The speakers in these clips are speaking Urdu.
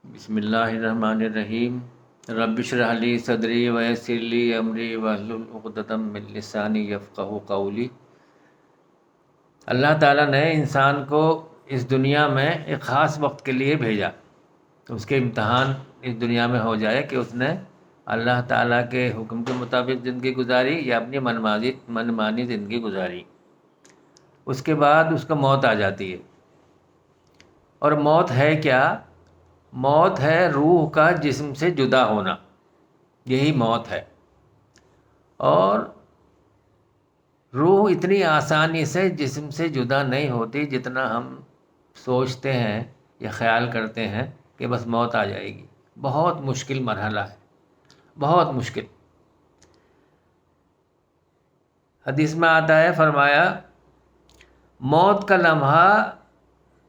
بسم اللہ الرحمن الرحیم۔ رب اشرح لی صدری ویسر لی امری واحلل عقدۃ من لسانی یفقہوا قولی۔ اللہ تعالیٰ نے انسان کو اس دنیا میں ایک خاص وقت کے لیے بھیجا، اس کے امتحان اس دنیا میں ہو جائے کہ اس نے اللہ تعالیٰ کے حکم کے مطابق زندگی گزاری یا اپنی منمانی زندگی گزاری۔ اس کے بعد اس کو موت آ جاتی ہے۔ اور موت ہے کیا؟ موت ہے روح کا جسم سے جدا ہونا، یہی موت ہے۔ اور روح اتنی آسانی سے جسم سے جدا نہیں ہوتی جتنا ہم سوچتے ہیں یا خیال کرتے ہیں کہ بس موت آ جائے گی۔ بہت مشکل مرحلہ ہے، بہت مشکل۔ حدیث میں آتا ہے، فرمایا موت کا لمحہ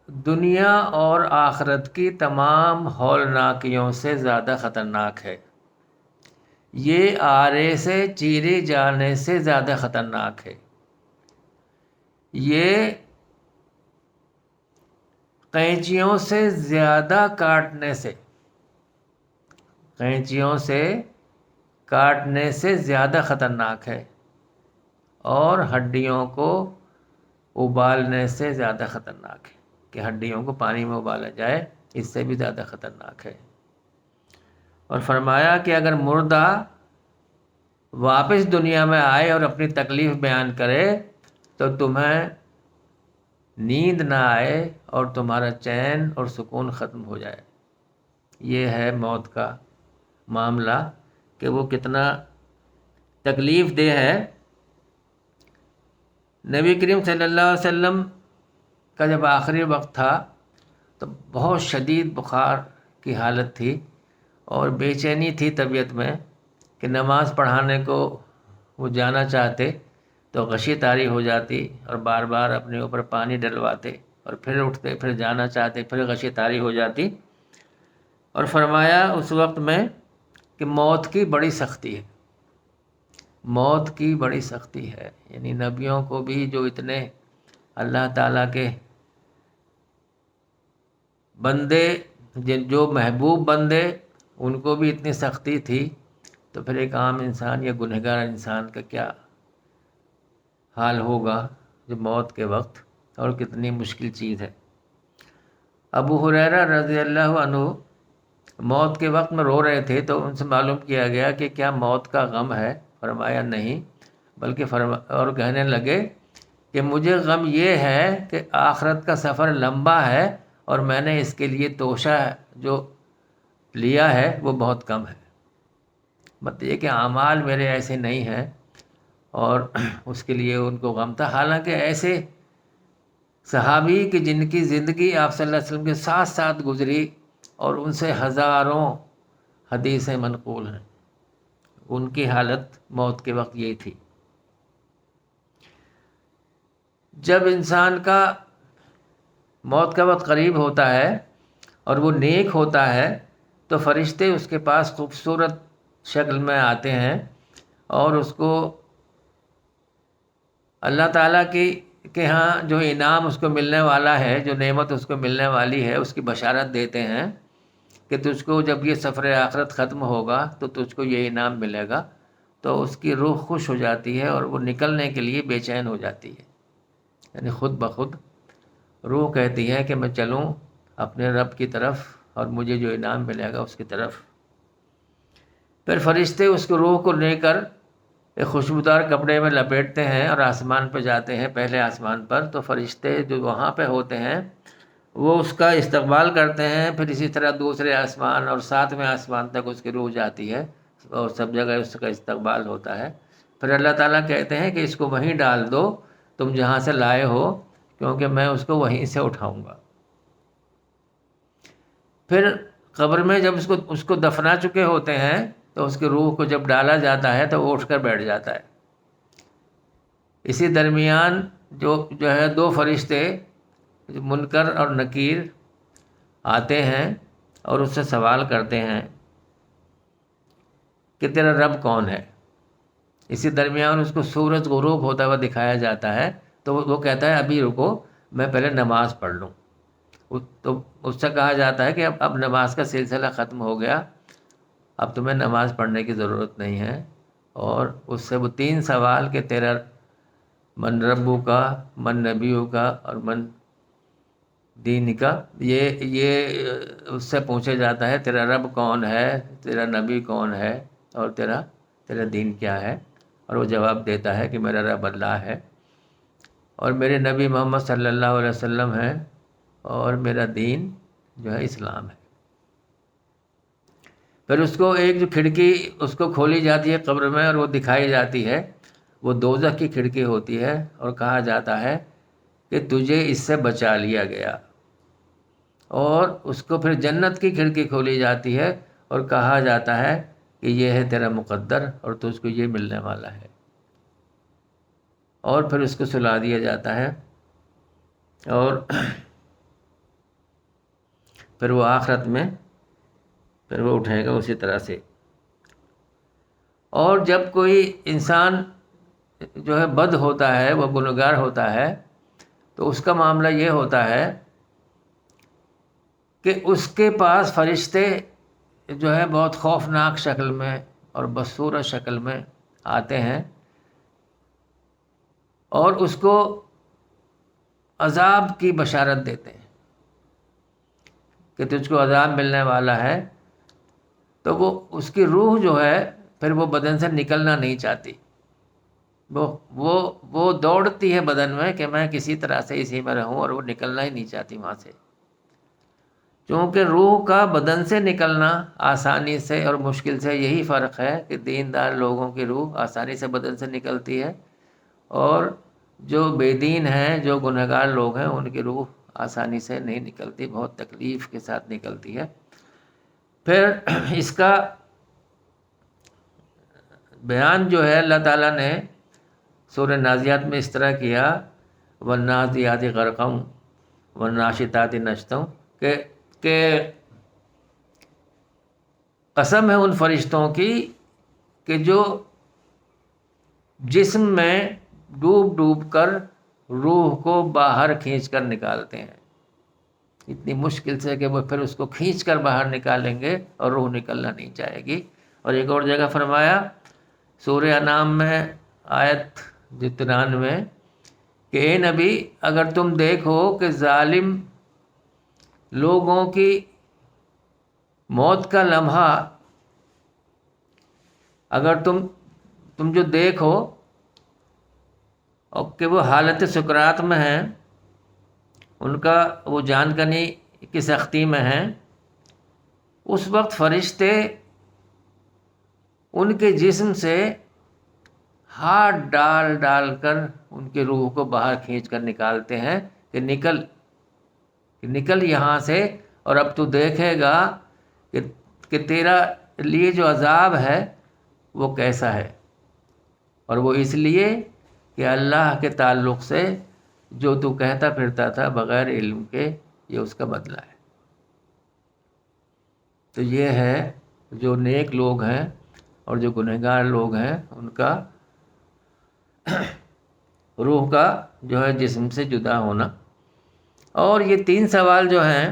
دنیا اور آخرت کی تمام ہولناکیوں سے زیادہ خطرناک ہے۔ یہ آرے سے چیرے جانے سے زیادہ خطرناک ہے۔ یہ قینچیوں سے زیادہ کاٹنے سے زیادہ خطرناک ہے، اور ہڈیوں کو ابالنے سے زیادہ خطرناک ہے، کہ ہڈیوں کو پانی میں ابالا جائے، اس سے بھی زیادہ خطرناک ہے۔ اور فرمایا کہ اگر مردہ واپس دنیا میں آئے اور اپنی تکلیف بیان کرے تو تمہیں نیند نہ آئے اور تمہارا چین اور سکون ختم ہو جائے۔ یہ ہے موت کا معاملہ کہ وہ کتنا تکلیف دہ ہے۔ نبی کریم صلی اللہ علیہ وسلم کا جب آخری وقت تھا تو بہت شدید بخار کی حالت تھی اور بے چینی تھی طبیعت میں، کہ نماز پڑھانے کو وہ جانا چاہتے تو غشی طاری ہو جاتی، اور بار بار اپنے اوپر پانی ڈلواتے اور پھر اٹھتے، پھر جانا چاہتے، پھر غشی طاری ہو جاتی۔ اور فرمایا اس وقت میں کہ موت کی بڑی سختی ہے، موت کی بڑی سختی ہے۔ یعنی نبیوں کو بھی جو اتنے اللہ تعالیٰ کے بندے، جو محبوب بندے، ان کو بھی اتنی سختی تھی، تو پھر ایک عام انسان یا گنہگار انسان کا کیا حال ہوگا جو موت کے وقت، اور کتنی مشکل چیز ہے۔ ابو ہریرہ رضی اللہ عنہ موت کے وقت میں رو رہے تھے، تو ان سے معلوم کیا گیا کہ کیا موت کا غم ہے؟ فرمایا نہیں، بلکہ اور کہنے لگے کہ مجھے غم یہ ہے کہ آخرت کا سفر لمبا ہے اور میں نے اس کے لیے توشہ جو لیا ہے وہ بہت کم ہے۔ مطلب یہ کہ اعمال میرے ایسے نہیں ہیں، اور اس کے لیے ان کو غم تھا۔ حالانکہ ایسے صحابی کہ جن کی زندگی آپ صلی اللہ علیہ وسلم کے ساتھ ساتھ گزری اور ان سے ہزاروں حدیثیں منقول ہیں، ان کی حالت موت کے وقت یہی تھی۔ جب انسان کا موت کا وقت قریب ہوتا ہے اور وہ نیک ہوتا ہے تو فرشتے اس کے پاس خوبصورت شکل میں آتے ہیں اور اس کو اللہ تعالیٰ کے ہاں جو انعام اس کو ملنے والا ہے، جو نعمت اس کو ملنے والی ہے، اس کی بشارت دیتے ہیں کہ تجھ کو جب یہ سفر آخرت ختم ہوگا تو تجھ کو یہ انعام ملے گا۔ تو اس کی روح خوش ہو جاتی ہے اور وہ نکلنے کے لیے بے چین ہو جاتی ہے، یعنی خود بخود روح کہتی ہے کہ میں چلوں اپنے رب کی طرف اور مجھے جو انعام ملے گا اس کی طرف۔ پھر فرشتے اس کو روح کو لے کر ایک خوشبودار کپڑے میں لپیٹتے ہیں اور آسمان پہ جاتے ہیں، پہلے آسمان پر۔ تو فرشتے جو وہاں پہ ہوتے ہیں وہ اس کا استقبال کرتے ہیں، پھر اسی طرح دوسرے آسمان اور 7ویں آسمان تک اس کی روح جاتی ہے اور سب جگہ اس کا استقبال ہوتا ہے۔ پھر اللہ تعالیٰ کہتے ہیں کہ اس کو وہیں ڈال دو تم جہاں سے لائے ہو، کیونکہ میں اس کو وہیں سے اٹھاؤں گا۔ پھر قبر میں جب اس کو دفنا چکے ہوتے ہیں تو اس کی روح کو جب ڈالا جاتا ہے تو وہ اٹھ کر بیٹھ جاتا ہے۔ اسی درمیان جو ہے 2 فرشتے منکر اور نکیر آتے ہیں اور اس سے سوال کرتے ہیں کہ تیرا رب کون ہے؟ اسی درمیان اس کو سورج غروب ہوتا ہوا دکھایا جاتا ہے، تو وہ کہتا ہے ابھی رکو، میں پہلے نماز پڑھ لوں۔ تو اس سے کہا جاتا ہے کہ اب نماز کا سلسلہ ختم ہو گیا، اب تمہیں نماز پڑھنے کی ضرورت نہیں ہے۔ اور اس سے وہ 3 سوال کہ تیرا من ربو کا، من نبیوں کا، اور من دین کا، یہ اس سے پوچھا جاتا ہے تیرا رب کون ہے، تیرا نبی کون ہے، اور تیرا دین کیا ہے؟ اور وہ جواب دیتا ہے کہ میرا رب اللہ ہے، اور میرے نبی محمد صلی اللہ علیہ وسلم ہے، اور میرا دین جو ہے اسلام ہے۔ پھر اس کو ایک جو کھڑکی اس کو کھولی جاتی ہے قبر میں، اور وہ دکھائی جاتی ہے، وہ دوزخ کی کھڑکی ہوتی ہے، اور کہا جاتا ہے کہ تجھے اس سے بچا لیا گیا۔ اور اس کو پھر جنت کی کھڑکی کھولی جاتی ہے، اور کہا جاتا ہے کہ یہ ہے تیرا مقدر، اور تجھ کو یہ ملنے والا ہے۔ اور پھر اس کو سلا دیا جاتا ہے، اور پھر وہ آخرت میں پھر وہ اٹھے گا اسی طرح سے۔ اور جب کوئی انسان جو ہے بد ہوتا ہے، وہ گنہگار ہوتا ہے، تو اس کا معاملہ یہ ہوتا ہے کہ اس کے پاس فرشتے جو ہے بہت خوفناک شکل میں اور بدصورت شکل میں آتے ہیں، اور اس کو عذاب کی بشارت دیتے ہیں کہ تجھ کو عذاب ملنے والا ہے۔ تو وہ اس کی روح جو ہے پھر وہ بدن سے نکلنا نہیں چاہتی، وہ دوڑتی ہے بدن میں کہ میں کسی طرح سے اسی میں رہوں، اور وہ نکلنا ہی نہیں چاہتی وہاں سے۔ چونکہ روح کا بدن سے نکلنا آسانی سے اور مشکل سے یہی فرق ہے کہ دیندار لوگوں کی روح آسانی سے بدن سے نکلتی ہے، اور جو بے دین ہیں، جو گنہگار لوگ ہیں، ان کی روح آسانی سے نہیں نکلتی، بہت تکلیف کے ساتھ نکلتی ہے۔ پھر اس کا بیان جو ہے اللہ تعالیٰ نے سورہ نازیات میں اس طرح کیا، وَالنَّازِعَاتِ غَرْقًا وَالنَّاشِطَاتِ نَشْطًا، کہ قسم ہے ان فرشتوں کی کہ جو جسم میں ڈوب ڈوب کر روح کو باہر کھینچ کر نکالتے ہیں، اتنی مشکل سے کہ وہ پھر اس کو کھینچ کر باہر نکالیں گے اور روح نکلنا نہیں چاہے گی۔ اور ایک اور جگہ فرمایا سورہ انعام میں آیت 93 کہ اے نبی اگر تم دیکھو کہ ظالم لوگوں کی موت کا لمحہ، اگر تم جو دیکھو اور کہ وہ حالت سکرات میں ہیں، ان کا وہ جان کنی کی سختی میں ہیں، اس وقت فرشتے ان کے جسم سے ہاتھ ڈال ڈال کر ان کی روح کو باہر کھینچ کر نکالتے ہیں کہ نکل یہاں سے، اور اب تو دیکھے گا کہ تیرا لیے جو عذاب ہے وہ کیسا ہے، اور وہ اس لیے کہ اللہ کے تعلق سے جو تو کہتا پھرتا تھا بغیر علم کے، یہ اس کا بدلہ ہے۔ تو یہ ہے جو نیک لوگ ہیں اور جو گنہگار لوگ ہیں، ان کا روح کا جو ہے جسم سے جدا ہونا۔ اور یہ 3 سوال جو ہیں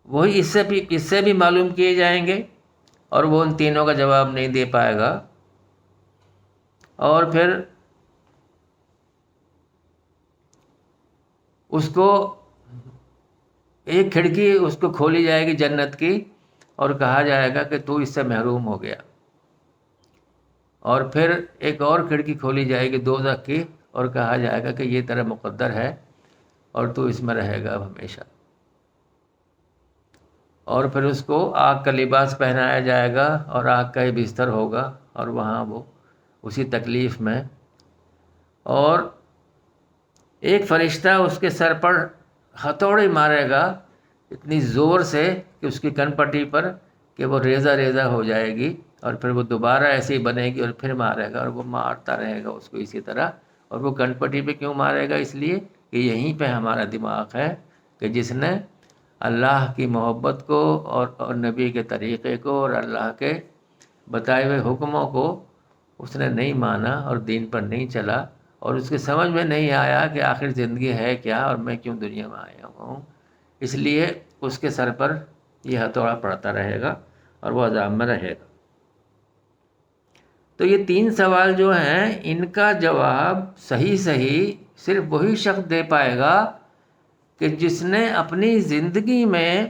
وہی اس سے بھی معلوم کیے جائیں گے، اور وہ ان تینوں کا جواب نہیں دے پائے گا۔ اور پھر اس کو ایک کھڑکی اس کو کھولی جائے گی جنت کی، اور کہا جائے گا کہ تو اس سے محروم ہو گیا۔ اور پھر ایک اور کھڑکی کھولی جائے گی دوزخ کی، اور کہا جائے گا کہ یہ تیرا مقدر ہے، اور تو اس میں رہے گا اب ہمیشہ۔ اور پھر اس کو آگ کا لباس پہنایا جائے گا، اور آگ کا ہی بستر ہوگا، اور وہاں وہ اسی تکلیف میں۔ اور ایک فرشتہ اس کے سر پر ہتھوڑی مارے گا اتنی زور سے کہ اس کی کن پٹی پر کہ وہ ریزہ ریزہ ہو جائے گی، اور پھر وہ دوبارہ ایسے ہی بنے گی، اور پھر مارے گا، اور وہ مارتا رہے گا اس کو اسی طرح۔ اور وہ کن پٹی پہ کیوں مارے گا؟ اس لیے کہ یہیں پہ ہمارا دماغ ہے کہ جس نے اللہ کی محبت کو اور نبی کے طریقے کو اور اللہ کے بتائے ہوئے حکموں کو اس نے نہیں مانا اور دین پر نہیں چلا، اور اس کی سمجھ میں نہیں آیا کہ آخر زندگی ہے کیا اور میں کیوں دنیا میں آیا ہوں، اس لیے اس کے سر پر یہ ہتھوڑا پڑتا رہے گا اور وہ عذاب میں رہے گا۔ تو یہ 3 سوال جو ہیں ان کا جواب صحیح صرف وہی شخص دے پائے گا کہ جس نے اپنی زندگی میں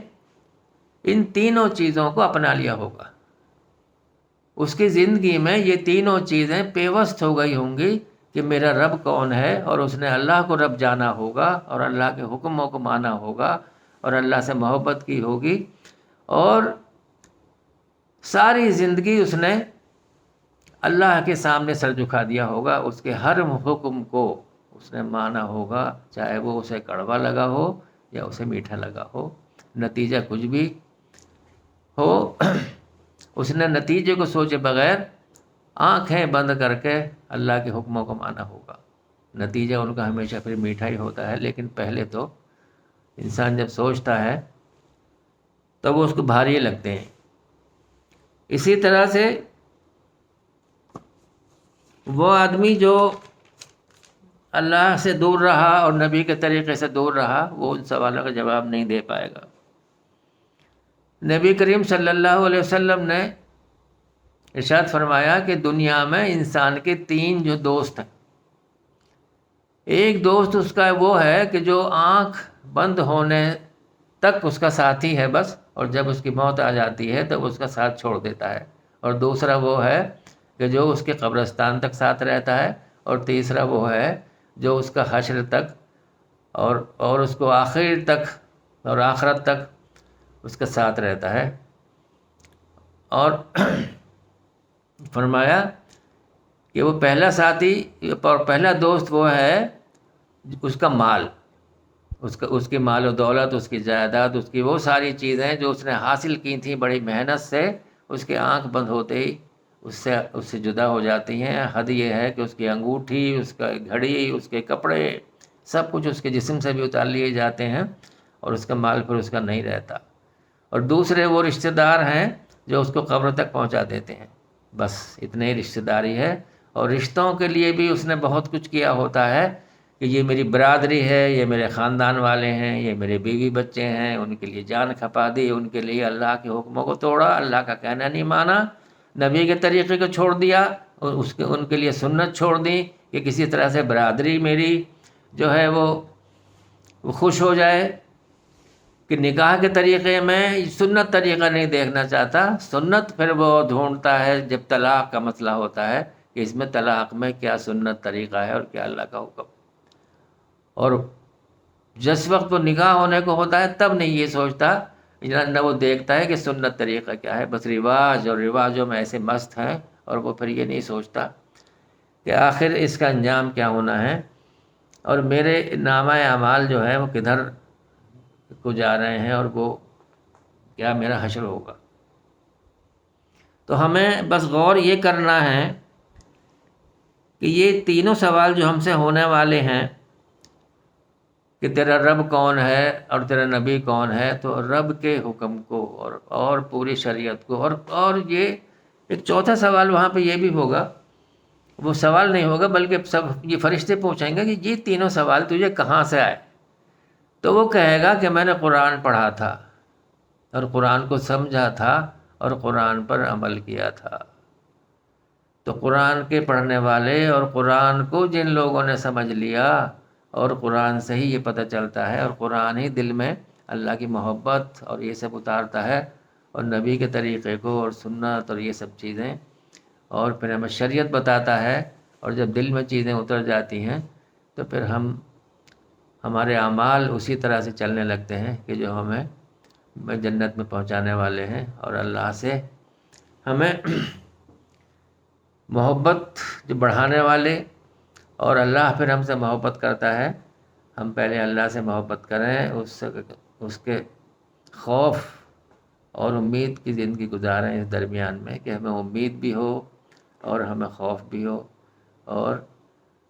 ان تینوں چیزوں کو اپنا لیا ہوگا۔ اس کی زندگی میں یہ تینوں چیزیں پیوست ہو گئی ہوں گی کہ میرا رب کون ہے، اور اس نے اللہ کو رب جانا ہوگا اور اللہ کے حکموں کو مانا ہوگا اور اللہ سے محبت کی ہوگی، اور ساری زندگی اس نے اللہ کے سامنے سر جھکا دیا ہوگا، اس کے ہر حکم کو اس نے مانا ہوگا، چاہے وہ اسے کڑوا لگا ہو یا اسے میٹھا لگا ہو، نتیجہ کچھ بھی ہو اس نے نتیجے کو سوچے بغیر آنکھیں بند کر کے اللہ کے حکموں کو مانا ہوگا۔ نتیجہ ان کا ہمیشہ پھر میٹھا ہی ہوتا ہے، لیکن پہلے تو انسان جب سوچتا ہے تب وہ اس کو بھاری لگتے ہیں۔ اسی طرح سے وہ آدمی جو اللہ سے دور رہا اور نبی کے طریقے سے دور رہا، وہ ان سوالوں کا جواب نہیں دے پائے گا۔ نبی کریم صلی اللہ علیہ وسلم نے ارشاد فرمایا کہ دنیا میں انسان کے 3 جو دوست ہیں، ایک دوست اس کا وہ ہے کہ جو آنکھ بند ہونے تک اس کا ساتھی ہے بس، اور جب اس کی موت آ جاتی ہے تب اس کا ساتھ چھوڑ دیتا ہے، اور دوسرا وہ ہے کہ جو اس کے قبرستان تک ساتھ رہتا ہے، اور تیسرا وہ ہے جو اس کا حشر تک اور اس کو آخر تک اور آخرت تک اس کا ساتھ رہتا ہے۔ اور فرمایا کہ وہ پہلا ساتھی اور پہلا دوست وہ ہے اس کا مال، اس کی مال و دولت، اس کی جائیداد، اس کی وہ ساری چیزیں جو اس نے حاصل کی تھیں بڑی محنت سے، اس کے آنکھ بند ہوتے ہی اس سے جدا ہو جاتی ہیں۔ حد یہ ہے کہ اس کی انگوٹھی، اس کا گھڑی، اس کے کپڑے، سب کچھ اس کے جسم سے بھی اتار لیے جاتے ہیں، اور اس کا مال پھر اس کا نہیں رہتا۔ اور دوسرے وہ رشتہ دار ہیں جو اس کو قبر تک پہنچا دیتے ہیں، بس اتنے ہی رشتہ داری ہے۔ اور رشتوں کے لیے بھی اس نے بہت کچھ کیا ہوتا ہے کہ یہ میری برادری ہے، یہ میرے خاندان والے ہیں، یہ میرے بیوی بچے ہیں، ان کے لیے جان کھپا دی، ان کے لیے اللہ کے حکموں کو توڑا، اللہ کا کہنا نہیں مانا، نبی کے طریقے کو چھوڑ دیا، اور ان کے لیے سنت چھوڑ دی کہ کسی طرح سے برادری میری جو ہے وہ خوش ہو جائے، کہ نکاح کے طریقے میں سنت طریقہ نہیں دیکھنا چاہتا، سنت پھر وہ ڈھونڈتا ہے جب طلاق کا مسئلہ ہوتا ہے کہ اس میں طلاق میں کیا سنت طریقہ ہے اور کیا اللہ کا حکم۔ اور جس وقت وہ نکاح ہونے کو ہوتا ہے تب نہیں یہ سوچتا، نہ وہ دیکھتا ہے کہ سنت طریقہ کیا ہے، بس رواج اور رواجوں میں ایسے مست ہیں، اور وہ پھر یہ نہیں سوچتا کہ آخر اس کا انجام کیا ہونا ہے، اور میرے نامہ اعمال جو ہے وہ کدھر کو جا رہے ہیں، اور وہ کیا میرا حشر ہوگا۔ تو ہمیں بس غور یہ کرنا ہے کہ یہ تینوں سوال جو ہم سے ہونے والے ہیں کہ تیرا رب کون ہے اور تیرا نبی کون ہے، تو رب کے حکم کو اور پوری شریعت کو، اور یہ ایک چوتھا سوال وہاں پہ یہ بھی ہوگا، وہ سوال نہیں ہوگا بلکہ سب یہ فرشتے پوچھیں گے کہ یہ تینوں سوال تجھے کہاں سے آئے، تو وہ کہے گا کہ میں نے قرآن پڑھا تھا اور قرآن کو سمجھا تھا اور قرآن پر عمل کیا تھا۔ تو قرآن کے پڑھنے والے اور قرآن کو جن لوگوں نے سمجھ لیا، اور قرآن سے ہی یہ پتہ چلتا ہے، اور قرآن ہی دل میں اللہ کی محبت اور یہ سب اتارتا ہے، اور نبی کے طریقے کو اور سنت اور یہ سب چیزیں، اور پھر ہمیں شریعت بتاتا ہے، اور جب دل میں چیزیں اتر جاتی ہیں تو پھر ہمارے اعمال اسی طرح سے چلنے لگتے ہیں کہ جو ہمیں جنت میں پہنچانے والے ہیں، اور اللہ سے ہمیں محبت جو بڑھانے والے، اور اللہ پھر ہم سے محبت کرتا ہے۔ ہم پہلے اللہ سے محبت کریں، اس کے خوف اور امید کی زندگی گزاریں اس درمیان میں، کہ ہمیں امید بھی ہو اور ہمیں خوف بھی ہو، اور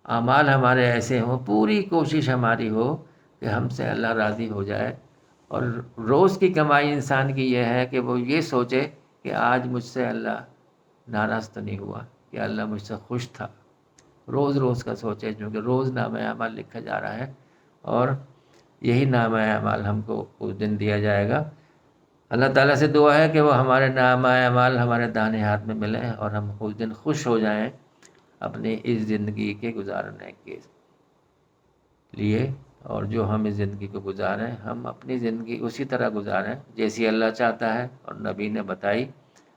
اعمال ہمارے ایسے ہوں، پوری کوشش ہماری ہو کہ ہم سے اللہ راضی ہو جائے۔ اور روز کی کمائی انسان کی یہ ہے کہ وہ یہ سوچے کہ آج مجھ سے اللہ ناراض تو نہیں ہوا، کہ اللہ مجھ سے خوش تھا۔ روز روز کا سوچیں، چونکہ روز نامہ اعمال لکھا جا رہا ہے اور یہی نامہ اعمال ہم کو اس دن دیا جائے گا۔ اللہ تعالیٰ سے دعا ہے کہ وہ ہمارے نامہ اعمال ہمارے داہنے ہاتھ میں ملیں اور ہم اس دن خوش ہو جائیں اپنی اس زندگی کے گزارنے کے لیے، اور جو ہم اس زندگی کو گزاریں ہم اپنی زندگی اسی طرح گزاریں جیسی اللہ چاہتا ہے اور نبی نے بتائی،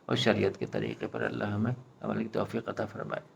اور شریعت کے طریقے پر اللہ ہمیں عمل کی توفیق عطا فرمائے۔